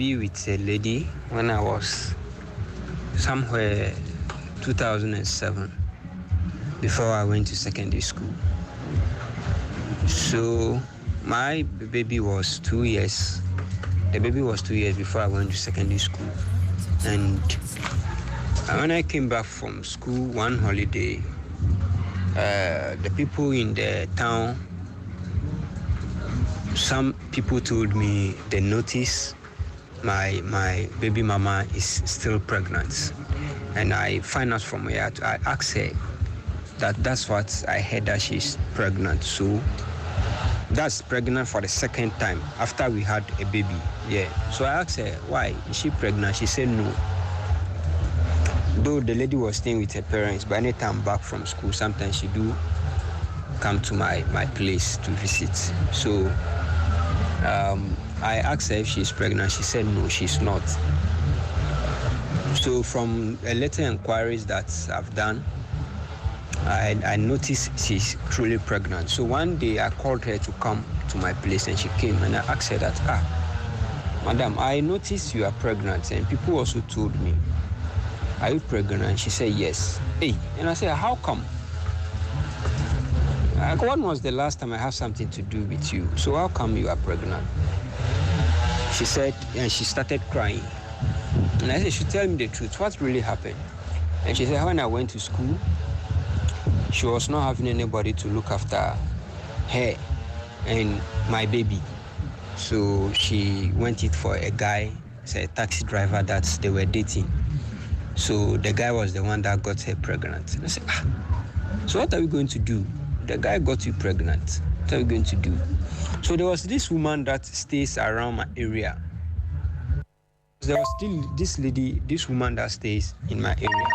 be with a lady when I was somewhere 2007 before I went to secondary school. So my baby was 2 years. The baby was 2 years before I went to secondary school. And when I came back from school one holiday, the people in the town, some people told me they noticed my baby mama is still pregnant. And I find out from her, I asked her that's what I heard, that she's pregnant. So that's pregnant for the second time after we had a baby. Yeah. So I asked her, why is she pregnant? She said no. Though the lady was staying with her parents, but anytime back from school, sometimes she do come to my place to visit. So I asked her if she's pregnant. She said no, she's not. So from a later inquiries that I've done, I noticed she's truly pregnant. So one day I called her to come to my place, and she came, and I asked her that, madam, I noticed you are pregnant, and people also told me, are you pregnant? And she said yes. Hey, and I said, how come? When was the last time I have something to do with you? So how come you are pregnant? She said, and she started crying. And I said, she tell me the truth. What really happened? And she said, when I went to school, she was not having anybody to look after her and my baby. So she went it for a guy, a taxi driver that they were dating. So the guy was the one that got her pregnant. And I said, so what are we going to do? The guy got you pregnant. What are we going to do? So there was this woman that stays around my area. There was still this woman that stays in my area.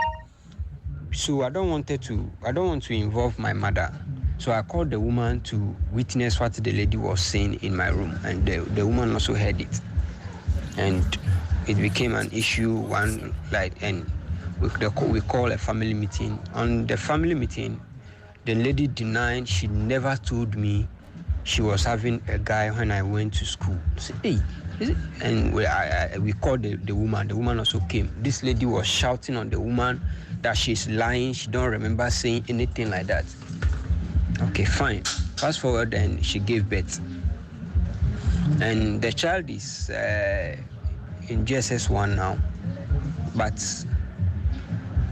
So I don't want to involve my mother. So I called the woman to witness what the lady was saying in my room, and the woman also heard it. And it became an issue, and we call a family meeting. On the family meeting, the lady denied she never told me she was having a guy when I went to school. I said, hey, is it? And we called the woman. The woman also came. This lady was shouting on the woman that she's lying. She don't remember saying anything like that. Okay, fine. Fast forward, and she gave birth. And the child is in GSS1 now. But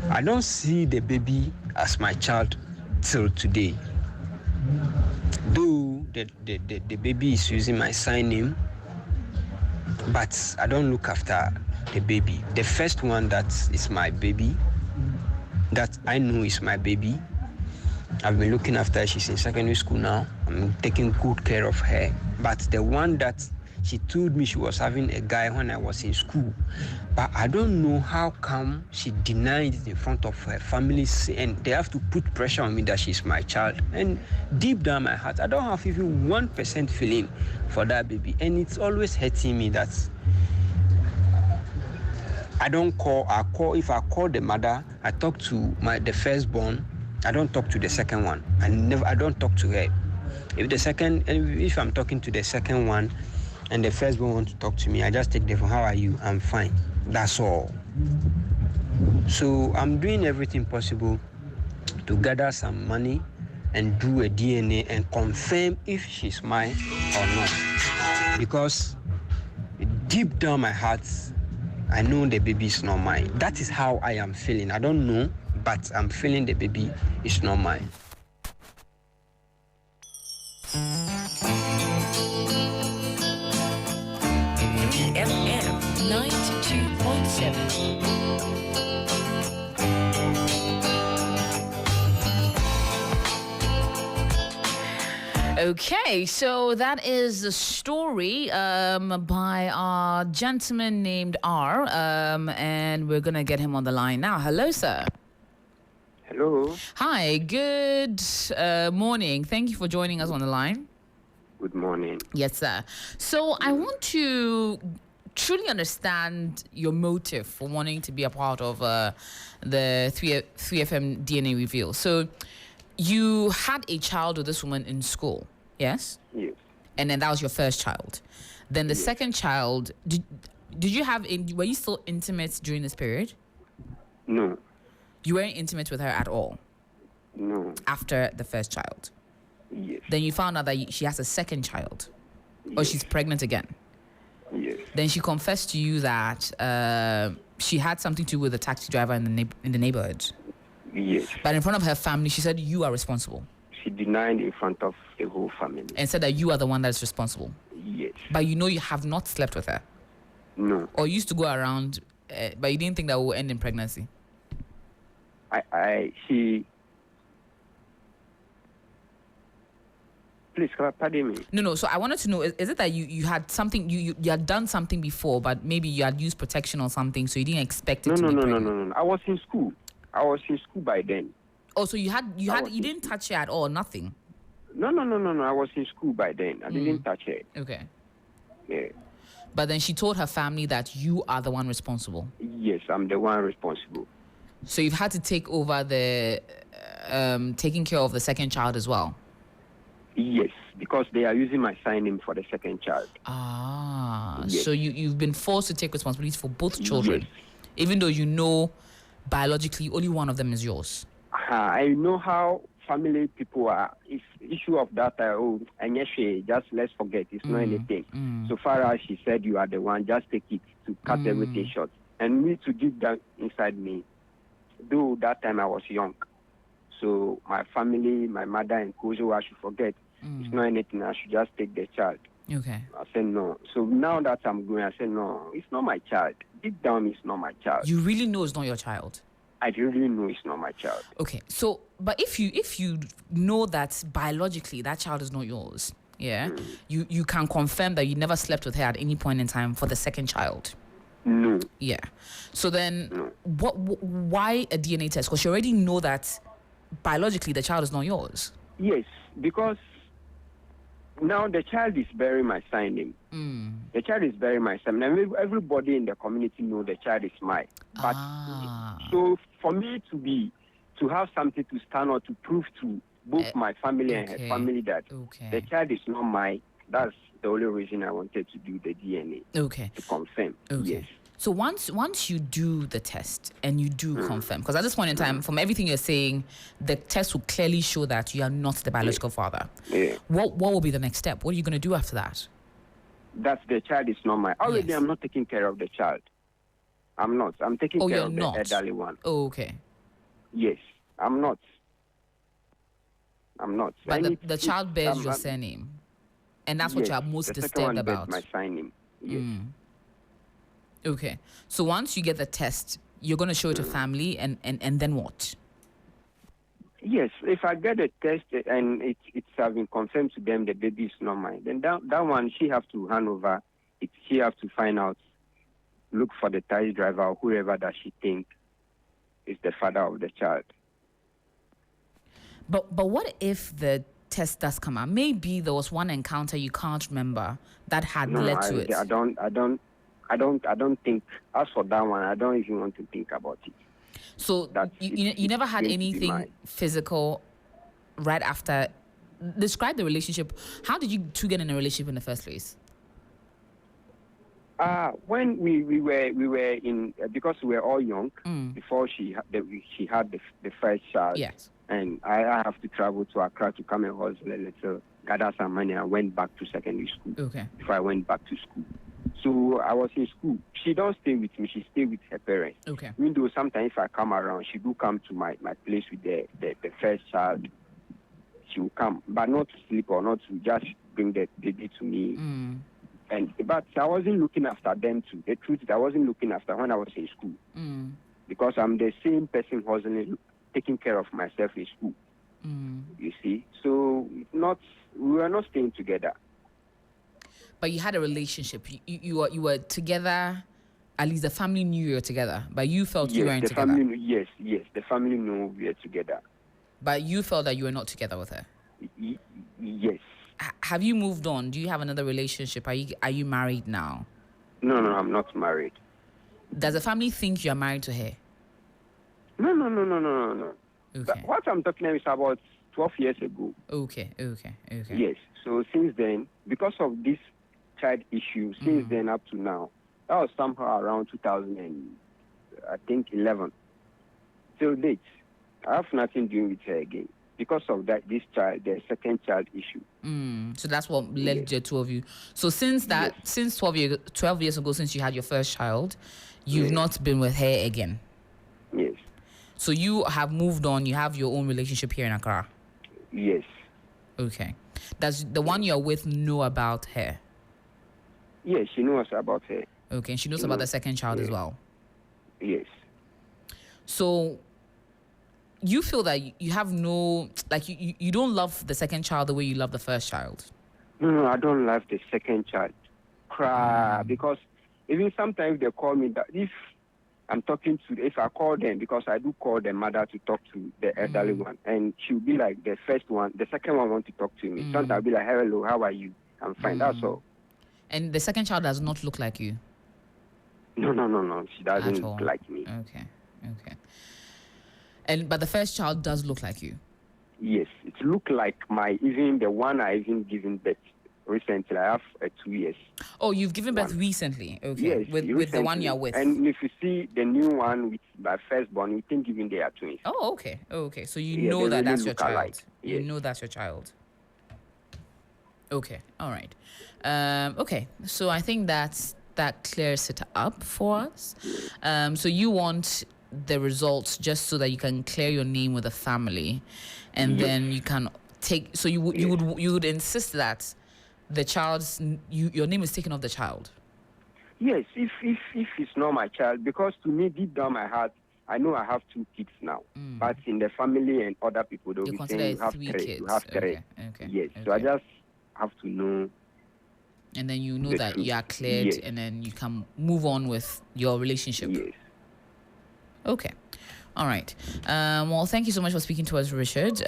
I don't see the baby as my child till today. Though the baby is using my sign name, but I don't look after the baby. The first one that is my baby, that I know is my baby, I've been looking after her. She's in secondary school now. I'm taking good care of her. But the one that she told me she was having a guy when I was in school, but I don't know how come she denied it in front of her family, and they have to put pressure on me that she's my child. And deep down my heart, I don't have even 1% feeling for that baby, and it's always hurting me that I don't call. If I call the mother, I talk to the firstborn. I don't talk to the second one. I don't talk to her. If I'm talking to the second one, and the firstborn want to talk to me, I just take the phone. How are you? I'm fine. That's all. So I'm doing everything possible to gather some money and do a DNA and confirm if she's mine or not. Because deep down my heart, I know the baby is not mine. That is how I am feeling. I don't know, but I'm feeling the baby is not mine. FM 92.7. Okay, so that is the story by our gentleman named R, and we're gonna get him on the line now. Hello, sir. Hello. Hi, good morning. Thank you for joining us on the line. Good morning. Yes, sir. So I want to truly understand your motive for wanting to be a part of the 3FM DNA reveal. So you had a child with this woman in school, yes? Yes. And then that was your first child. Then the second child, did you have? Were you still intimate during this period? No, You weren't intimate with her at all no, after the first child. yes, Then you found out that she has a second child, or yes, she's pregnant again. yes, Then she confessed to you that she had something to do with the taxi driver in the neighborhood. yes. But in front of her family, she said you are responsible She denied in front of the whole family. and said that you are the one that's responsible. Yes, But you know you have not slept with her, no. or used to go around, but you didn't think that will end in pregnancy. She. Please, pardon me. No. So I wanted to know: is it that you had something you had done something before, but maybe you had used protection or something, so you didn't expect it No, to no, be no, no, pregnant? no, no. I was in school. I was in school by then. Oh, so you didn't touch her at all, nothing. No, no, no, no, no. I was in school by then. I didn't touch her. Okay. Yeah. But then she told her family that you are the one responsible. Yes, I'm the one responsible. So you've had to take over the taking care of the second child as well. Yes, because they are using my sign name for the second child. Yes. So you've been forced to take responsibility for both children, Yes. even though you know biologically only one of them is yours. I know how family people are. It's issue of that. And yes, just let's forget. It's not anything. So far as she said, you are the one. Just take it to cut everything short. And me to deep down inside me, though that time I was young. So my family, my mother and Kojo, I should forget. It's not anything. I should just take the child. Okay. I said no. So now that I'm going, I said no. It's not my child. Deep down, it's not my child. You really know it's not your child. I really know it's not my child. Okay. So, but if you know that biologically that child is not yours, yeah, you can confirm that you never slept with her at any point in time for the second child. No. Yeah. So then, why a DNA test? Because you already know that biologically the child is not yours. Yes, because now the child is bearing my sign name. The child is bearing my sign name. Everybody in the community know the child is mine. But so for me to have something to stand or to prove to both my family and her family that the child is not mine, that's the only reason I wanted to do the DNA. Okay. To confirm. Okay. Yes. So once you do the test and you do confirm, because at this point in time, from everything you're saying, the test will clearly show that you are not the biological father. Yeah. What will be the next step? What are you going to do after that? That the child is not mine. Already, Yes. I'm not taking care of the child. I'm not. I'm taking care you're of not? the elderly one. Oh, okay. Yes, I'm not. I'm not. But the child bears your surname, and that's what yes, you are most the second disturbed one bears about. my sign name. Yes. Okay. So once you get the test, you're going to show it to family, and then what? Yes, if I get a test and it's have been confirmed to them the baby is not mine, then that one she have to hand over. She have to find out, look for the taxi driver or whoever that she think is the father of the child. But what if the test does come out? Maybe there was one encounter you can't remember that had led to it. I don't think. As for that one, I don't even want to think about it. So you never had anything physical right after. Describe the relationship. How did you two get in a relationship in the first place? When we were in because we were all young before she had the first child. Yes. And I have to travel to Accra to come and hustle a little, gather some money. I went back to secondary school. Okay. Before I went back to school. So I was in school. She don't stay with me. She stay with her parents. Okay. Even though sometimes if I come around, she do come to my place with the first child. She will come, but not to sleep or not to just bring the baby to me. But I wasn't looking after them too. The truth is I wasn't looking after when I was in school. Because I'm the same person hustling, taking care of myself in school. You see? So we were not staying together. But you had a relationship. You were together. At least the family knew you were together. But you felt you weren't together. Yes. The family knew we were together. But you felt that you were not together with her. Yes. Have you moved on? Do you have another relationship? Are you married now? No, I'm not married. Does the family think you are married to her? No. Okay. What I'm talking about is about 12 years ago. Okay. Yes. So since then, because of this child issue, since then up to now, That was somehow around 2011. Till date, I have nothing doing with her again because of that. This child, the second child issue. So that's what led the two of you. So since that, since 12 years ago, since you had your first child, you've not been with her again. Yes. So you have moved on. You have your own relationship here in Accra. Yes. Okay. Does the one you're with know about her? Yes, she knows about her. Okay, and she knows about the second child as well. Yes. So you feel that you have no, like you don't love the second child the way you love the first child? No, I don't love the second child. Cry. Because even sometimes they call me that if I'm talking to, if I call them, because I do call the mother to talk to the elderly one, and she'll be like, the first one, the second one want to talk to me. Sometimes I'll be like, hello, how are you? I'm fine, that's all. And the second child does not look like you? No. She doesn't look like me. Okay. But the first child does look like you? Yes, it look like even the one I even given birth recently. I have 2 years. Oh, you've given birth recently? Okay. Yes, with the one you're with? And if you see the new one with my firstborn, you think even they are twins. Oh, okay. So you know that that's your child. Alike. You know that's your child. Okay. All right. Okay. So I think that clears it up for us. So you want the results just so that you can clear your name with the family, and then you can take. So you would insist that the child's your name is taken off the child. Yes, if it's not my child, because to me deep down my heart, I know I have 2 kids now, but in the family and other people they'll be saying you have 3 kids. You have 3. Okay. Yes. So I just have to know. And then you know that truth. You are cleared, and then you can move on with your relationship. Yes. Okay. All right. Well, thank you so much for speaking to us, Richard.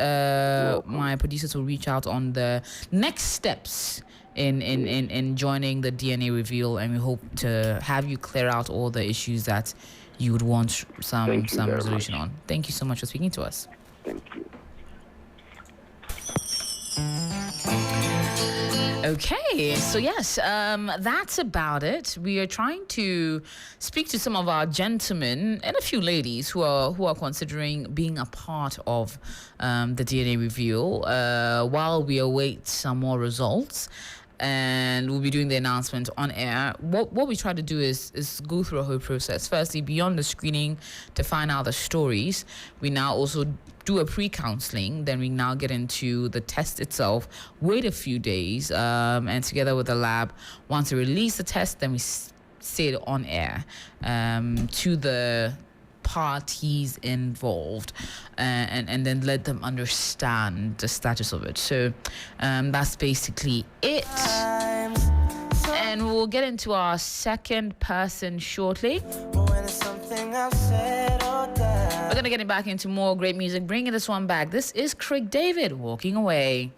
My producers will reach out on the next steps in joining the DNA reveal, and we hope to have you clear out all the issues that you would want some resolution on. Thank you so much for speaking to us. Thank you. Okay, so yes, that's about it. We are trying to speak to some of our gentlemen and a few ladies who are considering being a part of the DNA reveal while we await some more results. And we'll be doing the announcement on air. What we try to do is go through a whole process. Firstly, beyond the screening to find out the stories, we now also do a pre-counseling. Then we now get into the test itself, wait a few days, and together with the lab, once we release the test, then we say it on air to the parties involved, and then let them understand the status of it. So that's basically it, and we'll get into our second person shortly. We're gonna get back into more great music, bringing this one back. This is Craig David, Walking Away.